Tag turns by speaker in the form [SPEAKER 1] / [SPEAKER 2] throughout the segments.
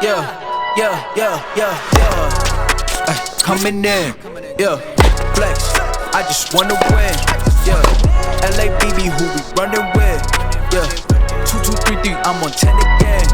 [SPEAKER 1] Ay, coming in, yeah, flex. I just wanna win, yeah. LABB, who we running with, yeah. 2, 2, 3, 3, I'm on 10 again.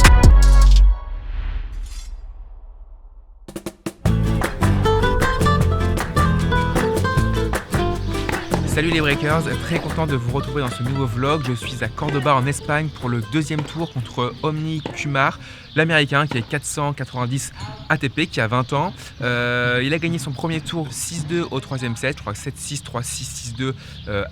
[SPEAKER 2] Salut les Breakers, très content de vous retrouver dans ce nouveau vlog. Je suis à Cordoba en Espagne pour le deuxième tour contre Omni Kumar, l'américain qui est 490 ATP, qui a 20 ans. Il a gagné son premier tour 6-2 au troisième set, je crois que 7-6, 3-6, 6-2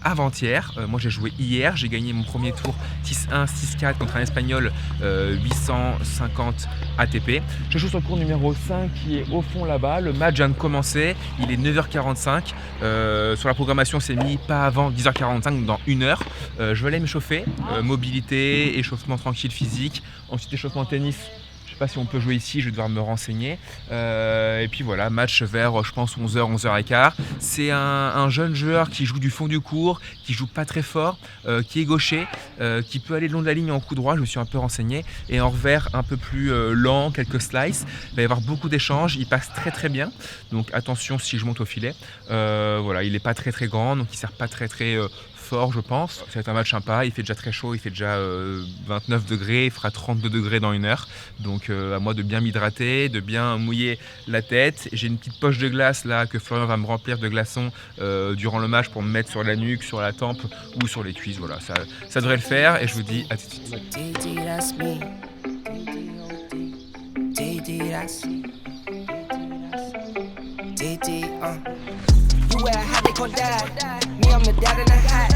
[SPEAKER 2] avant-hier. Moi j'ai joué hier, j'ai gagné mon premier tour 6-1, 6-4 contre un espagnol 850 ATP. Je joue sur le cours numéro 5 qui est au fond là-bas. Le match vient de commencer, il est 9h45. Sur la programmation c'est mis pas avant 10h45, donc dans 1 heure. Je vais aller me chauffer, mobilité, échauffement tranquille physique, ensuite échauffement tennis. Je sais pas si on peut jouer ici, je vais devoir me renseigner. Et puis voilà, match vers je pense 11h, 11h15. C'est un jeune joueur qui joue du fond du court, qui joue pas très fort, qui est gaucher, qui peut aller le long de la ligne en coup droit, je me suis un peu renseigné. Et en revers un peu plus lent, quelques slices. Il va y avoir beaucoup d'échanges, il passe très très bien. Donc attention si je monte au filet. Voilà, il est pas très très grand, donc il sert pas très fort je pense. Ça va être un match sympa, il fait déjà très chaud, il fait déjà 29 degrés, il fera 32 degrés dans 1 heure. Donc à moi de bien m'hydrater, de bien mouiller la tête. J'ai une petite poche de glace là que Florian va me remplir de glaçons durant le match pour me mettre sur la nuque, sur la tempe ou sur les cuisses. Voilà, ça devrait le faire et je vous dis à tout de suite.
[SPEAKER 3] Me, I'm the dad in the hat.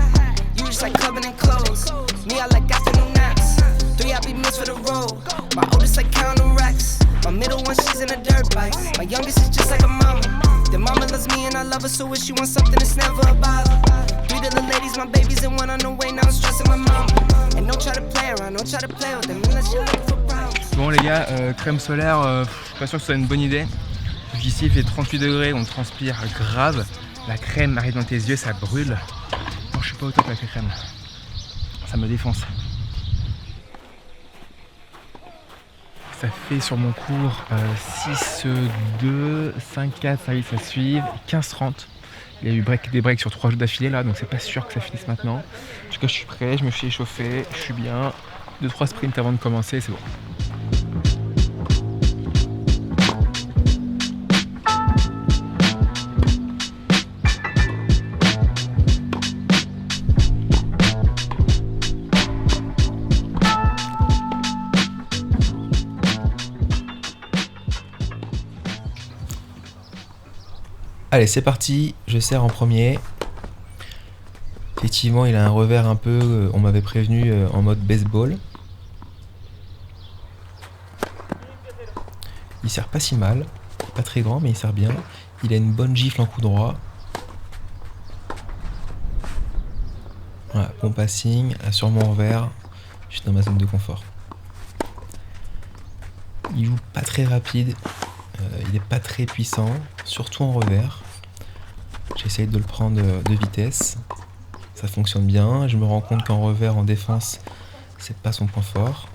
[SPEAKER 3] You just like clubbing in clothes. Me, I like afternoon naps. 3 happy meals for the road. My oldest like counting racks. My middle one, she's in a dirt bike. My youngest is just like a mama. The mama loves me and I love her, so if she wants something, it's never a bother. 3 little ladies, my babies, and 1 on the way. Now I'm stressing my mama. And don't try to play around, don't try to play with them unless you're looking for problems.
[SPEAKER 2] Bon les gars, crème solaire, je suis pas sûr que ce soit une bonne idée. Ici il fait 38 degrés, on transpire grave. La crème arrive dans tes yeux, ça brûle. Bon, je suis pas au top avec la crème. Ça me défonce. Ça fait sur mon cours 6-2, 5-4, 5-8, ça suit, 15-30. Il y a eu des breaks sur 3 jeux d'affilée là, donc c'est pas sûr que ça finisse maintenant. En tout cas, je suis prêt, je me suis échauffé, je suis bien. 2-3 sprints avant de commencer, c'est bon.
[SPEAKER 4] Allez, c'est parti, je sers en premier. Effectivement, il a un revers un peu, on m'avait prévenu, en mode baseball. Il sert pas si mal, pas très grand, mais il sert bien. Il a une bonne gifle en coup droit. Voilà, bon passing, sur mon revers, je suis dans ma zone de confort. Il joue pas très rapide, il est pas très puissant, surtout en revers. J'essaye de le prendre de vitesse, ça fonctionne bien. Je me rends compte qu'en revers, en défense, c'est pas son point fort.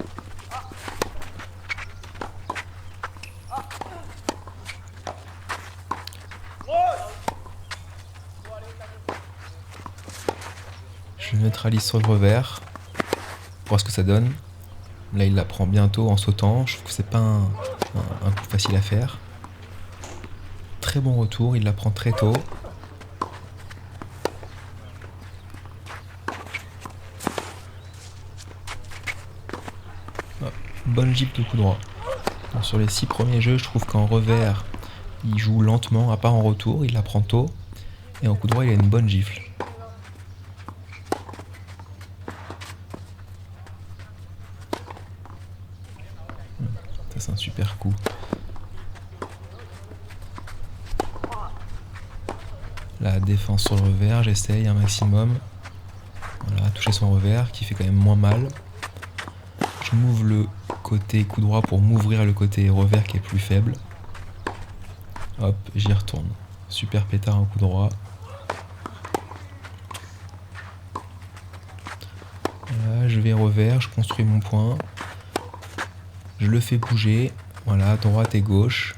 [SPEAKER 4] Je neutralise sur le revers pour voir ce que ça donne. Là, il la prend bientôt en sautant. Je trouve que c'est pas un coup facile à faire. Très bon retour, il la prend très tôt. Bonne gifle de coup droit. Donc, sur les 6 premiers jeux, je trouve qu'en revers, il joue lentement, à part en retour, il la prend tôt. Et en coup droit, il a une bonne gifle. Ça, c'est un super coup. La défense sur le revers, j'essaye un maximum. Voilà, toucher son revers, qui fait quand même moins mal. Je m'ouvre le côté coup droit pour m'ouvrir le côté revers qui est plus faible. Hop, j'y retourne. Super pétard en coup droit. Voilà, je vais revers, je construis mon point. Je le fais bouger. Voilà, droite et gauche.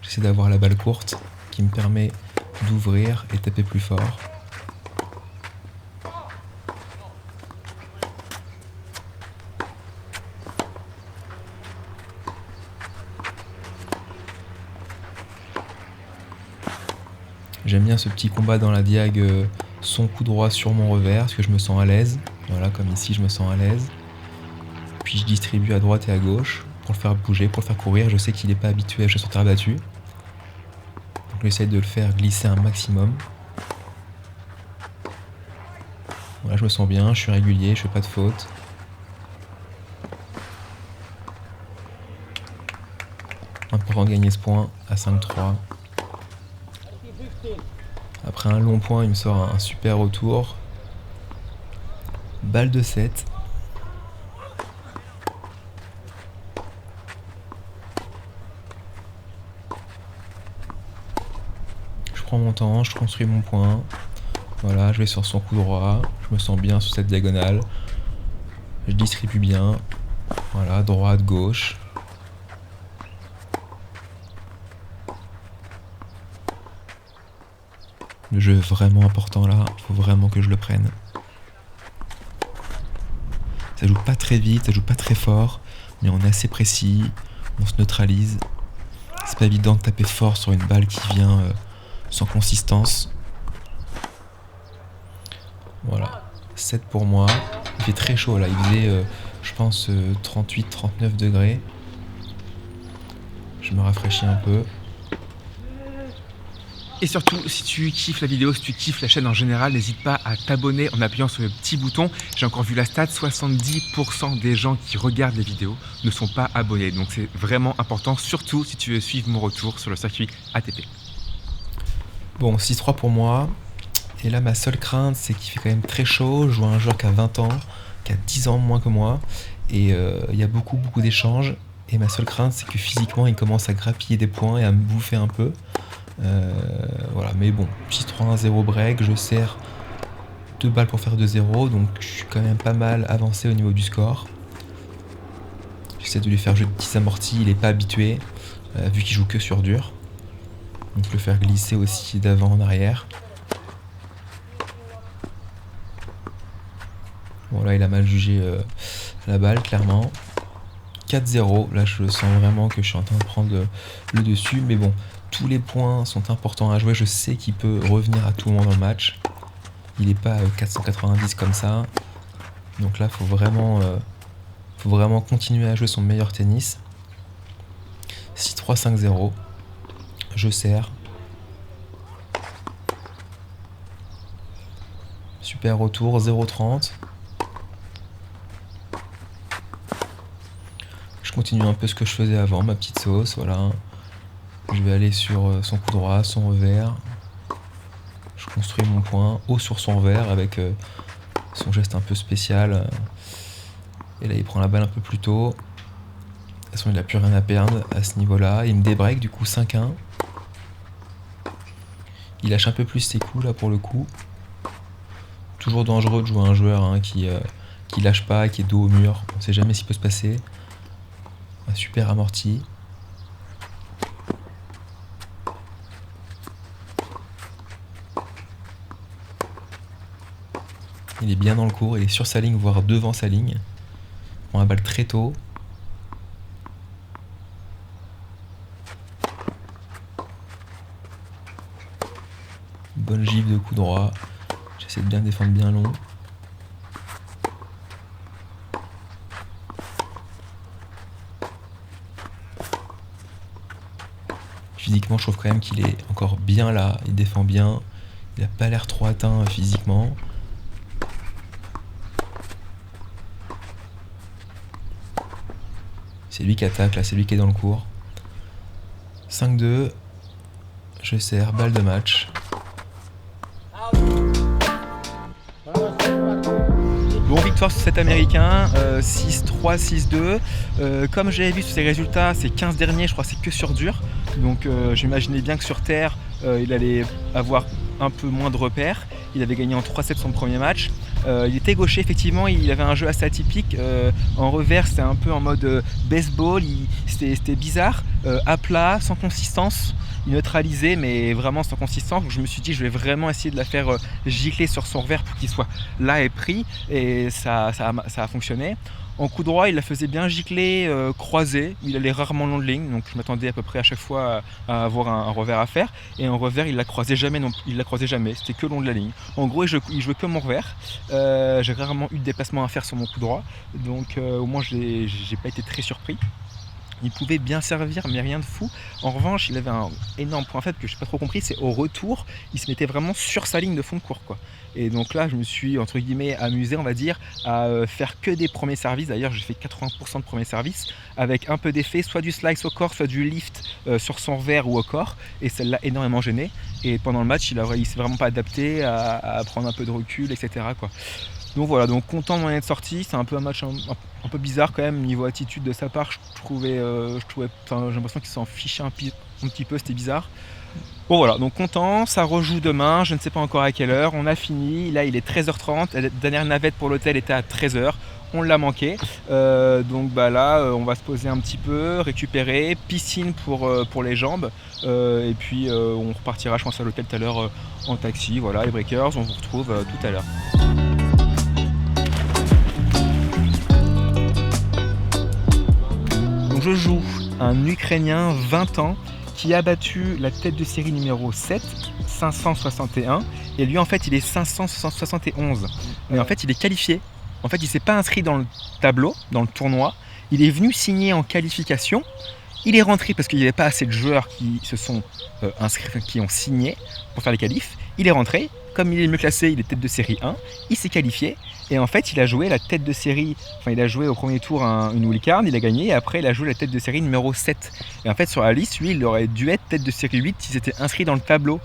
[SPEAKER 4] J'essaie d'avoir la balle courte qui me permet d'ouvrir et taper plus fort. J'aime bien ce petit combat dans la diag, son coup droit sur mon revers, parce que je me sens à l'aise. Voilà, comme ici, je me sens à l'aise. Puis je distribue à droite et à gauche pour le faire bouger, pour le faire courir. Je sais qu'il n'est pas habitué à jouer sur terre battue. Donc j'essaie de le faire glisser un maximum. Voilà, je me sens bien, je suis régulier, je fais pas de faute. Important de gagner ce point à 5-3. Après un long point, il me sort un super retour. Balle de 7. Je prends mon temps, je construis mon point. Voilà, je vais sur son coup droit. Je me sens bien sur cette diagonale. Je distribue bien. Voilà, droite, gauche. Le jeu est vraiment important là, il faut vraiment que je le prenne. Ça joue pas très vite, ça joue pas très fort, mais on est assez précis, on se neutralise. C'est pas évident de taper fort sur une balle qui vient sans consistance. Voilà, 7 pour moi. Il fait très chaud là, il faisait je pense 38-39 degrés. Je me rafraîchis un peu.
[SPEAKER 2] Et surtout, si tu kiffes la vidéo, si tu kiffes la chaîne en général, n'hésite pas à t'abonner en appuyant sur le petit bouton. J'ai encore vu la stat, 70% des gens qui regardent les vidéos ne sont pas abonnés. Donc c'est vraiment important, surtout si tu veux suivre mon retour sur le circuit ATP.
[SPEAKER 4] Bon, 6-3 pour moi. Et là, ma seule crainte, c'est qu'il fait quand même très chaud. Je joue à un joueur qui a 20 ans, qui a 10 ans moins que moi. Et il y a beaucoup d'échanges. Et ma seule crainte, c'est que physiquement, il commence à grappiller des points et à me bouffer un peu. Voilà, mais bon, 6-3-1-0 break, je sers 2 balles pour faire 2-0, donc je suis quand même pas mal avancé au niveau du score. J'essaie de lui faire jouer de petits amortis, il est pas habitué, vu qu'il joue que sur dur. Donc le faire glisser aussi d'avant en arrière. Bon là il a mal jugé la balle clairement. 4-0, là je sens vraiment que je suis en train de prendre le dessus, mais bon. Tous les points sont importants à jouer, je sais qu'il peut revenir à tout moment dans le match. Il n'est pas 490 comme ça. Donc là, faut vraiment continuer à jouer son meilleur tennis. 6-3, 5-0. Je sers. Super retour, 0-30. Je continue un peu ce que je faisais avant, ma petite sauce, voilà. Je vais aller sur son coup droit, son revers. Je construis mon point haut sur son revers avec son geste un peu spécial. Et là, il prend la balle un peu plus tôt. De toute façon, il n'a plus rien à perdre à ce niveau-là. Il me débreak, du coup 5-1. Il lâche un peu plus ses coups là pour le coup. Toujours dangereux de jouer à un joueur qui lâche pas, qui est dos au mur. On ne sait jamais ce qui peut se passer. Un super amorti. Il est bien dans le court, il est sur sa ligne, voire devant sa ligne. Il prend la balle très tôt. Bonne gifle de coup droit. J'essaie de bien défendre bien long. Physiquement, je trouve quand même qu'il est encore bien là. Il défend bien. Il n'a pas l'air trop atteint physiquement. C'est lui qui attaque, là, c'est lui qui est dans le court. 5-2. Je sers, balle de match.
[SPEAKER 2] Bon, victoire sur cet américain, 6-3, 6-2. Comme j'avais vu sur ses résultats, ces 15 derniers, je crois que c'est que sur dur. Donc j'imaginais bien que sur terre, il allait avoir un peu moins de repères. Il avait gagné en 3-7 son premier match. Il était gaucher, effectivement, il avait un jeu assez atypique. En revers, c'était un peu en mode baseball, c'était bizarre, à plat, sans consistance. Il neutralisait, mais vraiment sans consistance. Donc je me suis dit, je vais vraiment essayer de la faire gicler sur son revers pour qu'il soit là et pris. Et ça a fonctionné. En coup droit, il la faisait bien gicler, croisé. Il allait rarement long de ligne, donc je m'attendais à peu près à chaque fois à avoir un revers à faire. Et en revers, il la croisait jamais. C'était que long de la ligne. En gros, il jouait que mon revers. J'ai rarement eu de déplacement à faire sur mon coup droit, donc au moins j'ai pas été très surpris. Il pouvait bien servir, mais rien de fou. En revanche, il avait un énorme point faible que je n'ai pas trop compris, c'est au retour, il se mettait vraiment sur sa ligne de fond de court, quoi. Et donc là, je me suis, entre guillemets, amusé, on va dire, à faire que des premiers services. D'ailleurs, j'ai fait 80% de premiers services, avec un peu d'effet, soit du slice au corps, soit du lift sur son revers ou au corps. Et ça l'a énormément gêné. Et pendant le match, il s'est vraiment pas adapté à prendre un peu de recul, etc., quoi. Donc voilà, donc content de m'en être sorti. C'est un peu un match un peu bizarre quand même, niveau attitude de sa part. J'ai l'impression qu'il s'en fichait un petit peu, c'était bizarre. Bon voilà, donc content, ça rejoue demain, je ne sais pas encore à quelle heure. On a fini, là il est 13h30, la dernière navette pour l'hôtel était à 13h. On l'a manqué, donc là on va se poser un petit peu, récupérer, piscine pour les jambes, et puis on repartira je pense à l'hôtel tout à l'heure en taxi. Voilà les breakers, on vous retrouve tout à l'heure. Je joue un Ukrainien 20 ans qui a battu la tête de série numéro 7, 561, et lui en fait il est 571. Mais en fait il est qualifié. En fait il s'est pas inscrit dans le tableau, dans le tournoi. Il est venu signer en qualification. Il est rentré parce qu'il n'y avait pas assez de joueurs qui se sont inscrits, qui ont signé pour faire les qualifs. Il est rentré. Comme il est mieux classé, il est tête de série 1, il s'est qualifié et en fait il a joué la tête de série, il a joué au premier tour une wildcard, il a gagné et après il a joué la tête de série numéro 7. Et en fait sur la liste, lui il aurait dû être tête de série 8 s'il s'était inscrit dans le tableau.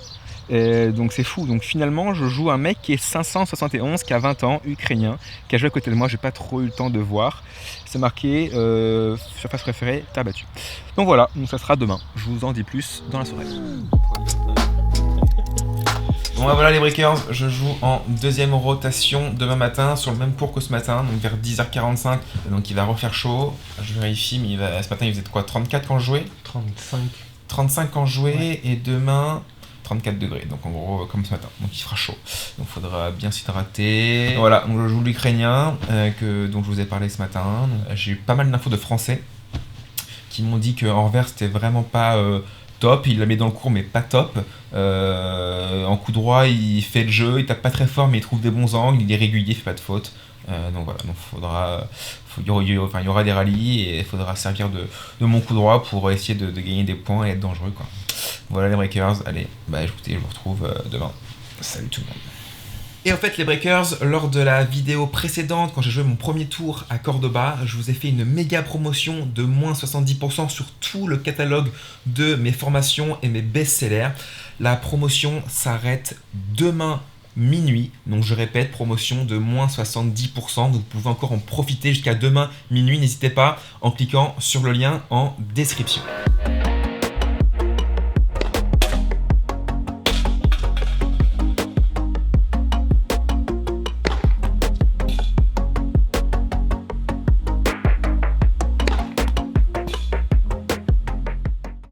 [SPEAKER 2] Donc c'est fou, donc finalement je joue un mec qui est 571, qui a 20 ans, ukrainien, qui a joué à côté de moi, j'ai pas trop eu le temps de voir. C'est marqué surface préférée, t'as battu. Donc voilà, donc ça sera demain, je vous en dis plus dans la soirée.
[SPEAKER 4] Bon bah voilà les breakers, je joue en deuxième rotation demain matin sur le même cours que ce matin, donc vers 10h45, donc il va refaire chaud, je vérifie, mais ce matin il faisait quoi, 34 quand je jouais ? 35 quand je jouais, ouais. Et demain 34 degrés, donc en gros comme ce matin, donc il fera chaud, donc il faudra bien s'hydrater. Voilà, donc je joue l'Ukrainien dont je vous ai parlé ce matin. J'ai eu pas mal d'infos de français qui m'ont dit qu'en revers c'était vraiment pas top, il la met dans le cours mais pas top. En coup droit il fait le jeu, il tape pas très fort mais il trouve des bons angles, il est régulier, il fait pas de faute. Donc voilà, donc il y aura des rallyes et il faudra servir de mon coup droit pour essayer de gagner des points et être dangereux, quoi. Voilà les breakers, allez, écoutez, je vous retrouve demain. Salut tout le monde. Et en fait les breakers, lors de la vidéo précédente, quand j'ai joué mon premier tour à Cordoba, je vous ai fait une méga promotion de moins 70% sur tout le catalogue de mes formations et mes best-sellers. La promotion s'arrête demain minuit, donc je répète, promotion de moins 70%, donc vous pouvez encore en profiter jusqu'à demain minuit, n'hésitez pas en cliquant sur le lien en description.